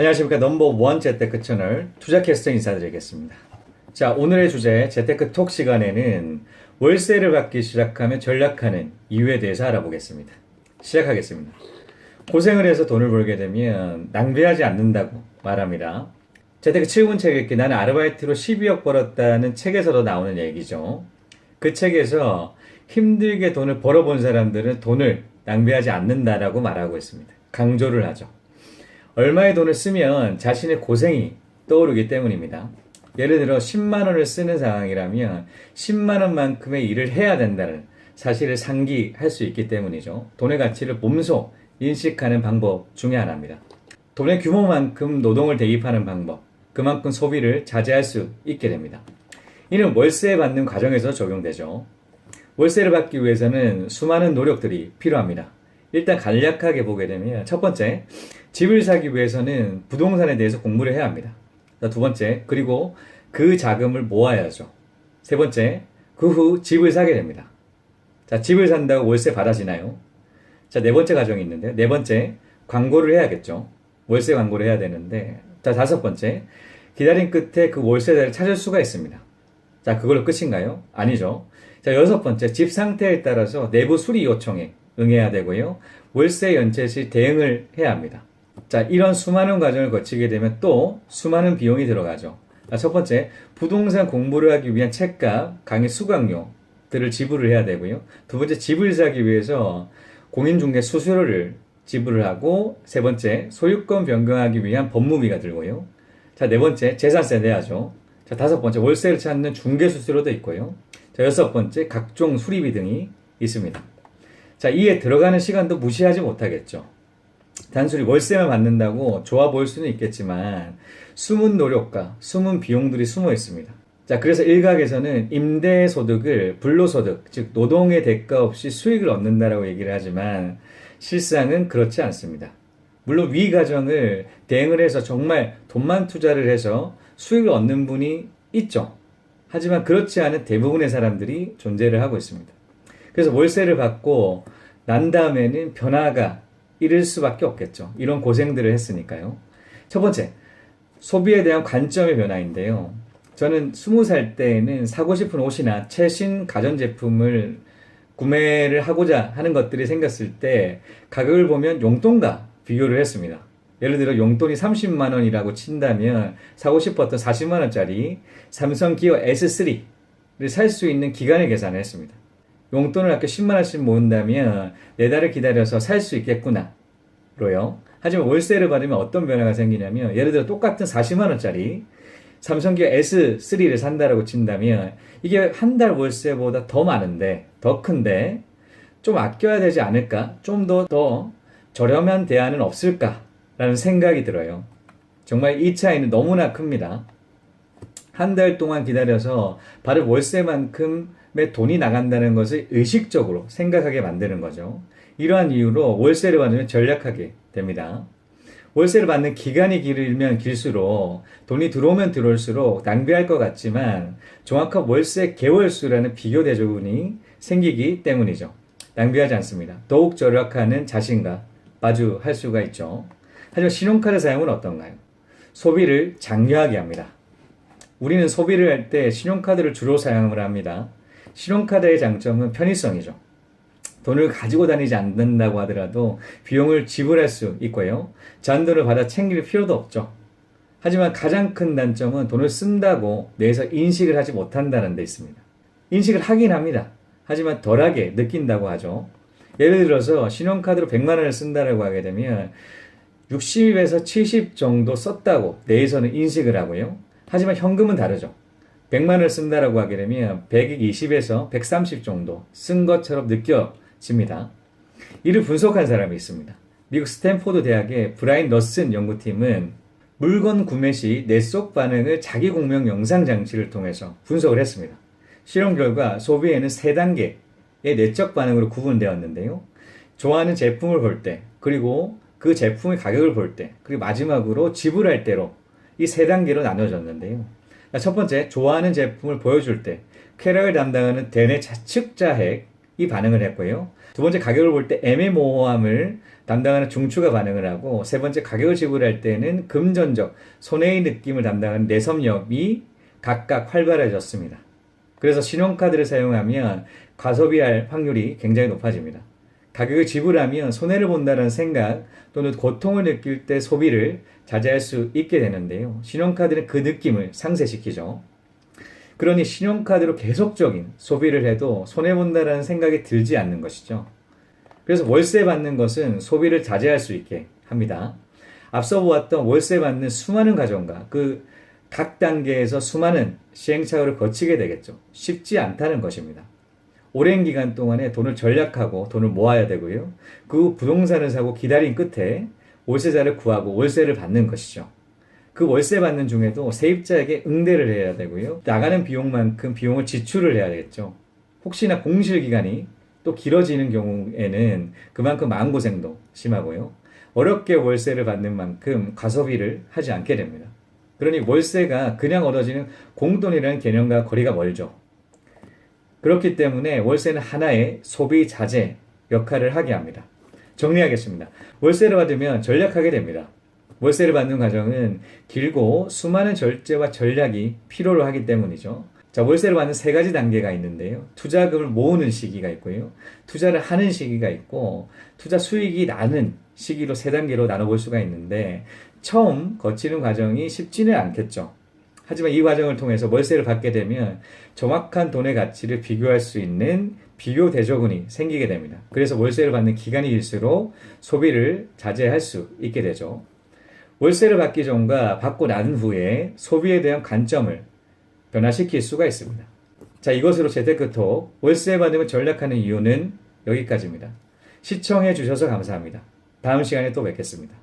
안녕하십니까. 넘버원 재테크 채널 투자캐스터 인사드리겠습니다. 자, 오늘의 주제 재테크 톡 시간에는 월세를 받기 시작하면 전략하는 이유에 대해서 알아보겠습니다. 시작하겠습니다. 고생을 해서 돈을 벌게 되면 낭비하지 않는다고 말합니다. 재테크 7권 책 읽기 나는 아르바이트로 12억 벌었다는 책에서도 나오는 얘기죠. 그 책에서 힘들게 돈을 벌어본 사람들은 돈을 낭비하지 않는다라고 말하고 있습니다. 강조를 하죠. 얼마의 돈을 쓰면 자신의 고생이 떠오르기 때문입니다. 예를 들어 10만 원을 쓰는 상황이라면 10만 원만큼의 일을 해야 된다는 사실을 상기할 수 있기 때문이죠. 돈의 가치를 몸소 인식하는 방법 중에 하나입니다. 돈의 규모만큼 노동을 대입하는 방법, 그만큼 소비를 자제할 수 있게 됩니다. 이는 월세 받는 과정에서 적용되죠. 월세를 받기 위해서는 수많은 노력들이 필요합니다. 일단 간략하게 보게 되면 첫 번째, 집을 사기 위해서는 부동산에 대해서 공부를 해야 합니다. 두 번째, 그리고 그 자금을 모아야죠. 세 번째, 그 후 집을 사게 됩니다. 자, 집을 산다고 월세 받아지나요? 자, 네 번째 과정이 있는데, 네 번째, 광고를 해야겠죠. 월세 광고를 해야 되는데, 자, 다섯 번째, 기다림 끝에 그 월세자를 찾을 수가 있습니다. 자, 그걸로 끝인가요? 아니죠. 자, 여섯 번째, 집 상태에 따라서 내부 수리 요청에 응해야 되고요. 월세 연체 시 대응을 해야 합니다. 자, 이런 수많은 과정을 거치게 되면 또 수많은 비용이 들어가죠. 자, 첫 번째, 부동산 공부를 하기 위한 책값, 강의 수강료들을 지불을 해야 되고요. 두 번째, 집을 사기 위해서 공인중개 수수료를 지불을 하고, 세 번째, 소유권 변경하기 위한 법무비가 들고요. 자, 네 번째, 재산세 내야죠. 자, 다섯 번째, 월세를 찾는 중개 수수료도 있고요. 자, 여섯 번째, 각종 수리비 등이 있습니다. 자, 이에 들어가는 시간도 무시하지 못하겠죠. 단순히 월세만 받는다고 좋아 보일 수는 있겠지만 숨은 노력과 숨은 비용들이 숨어 있습니다. 자, 그래서 일각에서는 임대소득을 불로소득, 즉 노동의 대가 없이 수익을 얻는다라고 얘기를 하지만 실상은 그렇지 않습니다. 물론 위 가정을 대응을 해서 정말 돈만 투자를 해서 수익을 얻는 분이 있죠. 하지만 그렇지 않은 대부분의 사람들이 존재를 하고 있습니다. 그래서 월세를 받고 난 다음에는 변화가 이를 수밖에 없겠죠. 이런 고생들을 했으니까요. 첫 번째, 소비에 대한 관점의 변화인데요. 저는 20살 때에는 사고 싶은 옷이나 최신 가전제품을 구매를 하고자 하는 것들이 생겼을 때 가격을 보면 용돈과 비교를 했습니다. 예를 들어 용돈이 30만 원이라고 친다면 사고 싶었던 40만 원짜리 삼성 기어 S3를 살 수 있는 기간을 계산을 했습니다. 용돈을 아껴 10만 원씩 모은다면 4달을 기다려서 살 수 있겠구나 로요. 하지만 월세를 받으면 어떤 변화가 생기냐면 예를 들어 똑같은 40만 원짜리 삼성기어 S3를 산다라고 친다면 이게 한 달 월세보다 더 많은데 더 큰데 좀 아껴야 되지 않을까? 좀 더 저렴한 대안은 없을까? 라는 생각이 들어요. 정말 이 차이는 너무나 큽니다. 한 달 동안 기다려서 바로 월세만큼의 돈이 나간다는 것을 의식적으로 생각하게 만드는 거죠. 이러한 이유로 월세를 받으면 전략하게 됩니다. 월세를 받는 기간이 길면 길수록 돈이 들어오면 들어올수록 낭비할 것 같지만 정확한 월세 개월수라는 비교 대조군이 생기기 때문이죠. 낭비하지 않습니다. 더욱 절약하는 자신과 마주할 수가 있죠. 하지만 신용카드 사용은 어떤가요? 소비를 장려하게 합니다. 우리는 소비를 할 때 신용카드를 주로 사용을 합니다. 신용카드의 장점은 편의성이죠. 돈을 가지고 다니지 않는다고 하더라도 비용을 지불할 수 있고요. 잔돈을 받아 챙길 필요도 없죠. 하지만 가장 큰 단점은 돈을 쓴다고 뇌에서 인식을 하지 못한다는 데 있습니다. 인식을 하긴 합니다. 하지만 덜하게 느낀다고 하죠. 예를 들어서 신용카드로 100만 원을 쓴다고 하게 되면 60에서 70 정도 썼다고 뇌에서는 인식을 하고요. 하지만 현금은 다르죠. 100만 원을 쓴다라고 하게 되면 120에서 130 정도 쓴 것처럼 느껴집니다. 이를 분석한 사람이 있습니다. 미국 스탠포드 대학의 브라인 너슨 연구팀은 물건 구매 시 뇌 속 반응을 자기 공명 영상 장치를 통해서 분석을 했습니다. 실험 결과 소비에는 3단계의 내적 반응으로 구분되었는데요. 좋아하는 제품을 볼 때, 그리고 그 제품의 가격을 볼 때, 그리고 마지막으로 지불할 때로 이 3단계로 나눠졌는데요. 첫 번째, 좋아하는 제품을 보여줄 때 쾌락을 담당하는 대뇌 좌측 자핵이 반응을 했고요. 두 번째, 가격을 볼 때 애매모호함을 담당하는 중추가 반응을 하고, 세 번째 가격을 지불할 때는 금전적 손해의 느낌을 담당하는 내섬엽이 각각 활발해졌습니다. 그래서 신용카드를 사용하면 과소비할 확률이 굉장히 높아집니다. 가격을 지불하면 손해를 본다는 생각 또는 고통을 느낄 때 소비를 자제할 수 있게 되는데요. 신용카드는 그 느낌을 상쇄시키죠. 그러니 신용카드로 계속적인 소비를 해도 손해본다는 생각이 들지 않는 것이죠. 그래서 월세 받는 것은 소비를 자제할 수 있게 합니다. 앞서 보았던 월세 받는 수많은 가정과 그 각 단계에서 수많은 시행착오를 거치게 되겠죠. 쉽지 않다는 것입니다. 오랜 기간 동안에 돈을 절약하고 돈을 모아야 되고요. 그 후 부동산을 사고 기다린 끝에 월세자를 구하고 월세를 받는 것이죠. 그 월세 받는 중에도 세입자에게 응대를 해야 되고요. 나가는 비용만큼 비용을 지출을 해야 되겠죠. 혹시나 공실 기간이 또 길어지는 경우에는 그만큼 마음고생도 심하고요. 어렵게 월세를 받는 만큼 가소비를 하지 않게 됩니다. 그러니 월세가 그냥 얻어지는 공돈이라는 개념과 거리가 멀죠. 그렇기 때문에 월세는 하나의 소비 자제 역할을 하게 합니다. 정리하겠습니다. 월세를 받으면 절약하게 됩니다. 월세를 받는 과정은 길고 수많은 절제와 전략이 필요로 하기 때문이죠. 자, 월세를 받는 세 가지 단계가 있는데요. 투자금을 모으는 시기가 있고요. 투자를 하는 시기가 있고, 투자 수익이 나는 시기로 세 단계로 나눠볼 수가 있는데, 처음 거치는 과정이 쉽지는 않겠죠. 하지만 이 과정을 통해서 월세를 받게 되면 정확한 돈의 가치를 비교할 수 있는 비교 대조군이 생기게 됩니다. 그래서 월세를 받는 기간이 길수록 소비를 자제할 수 있게 되죠. 월세를 받기 전과 받고 난 후에 소비에 대한 관점을 변화시킬 수가 있습니다. 자, 이것으로 재테크톡 월세 받으면 전략하는 이유는 여기까지입니다. 시청해 주셔서 감사합니다. 다음 시간에 또 뵙겠습니다.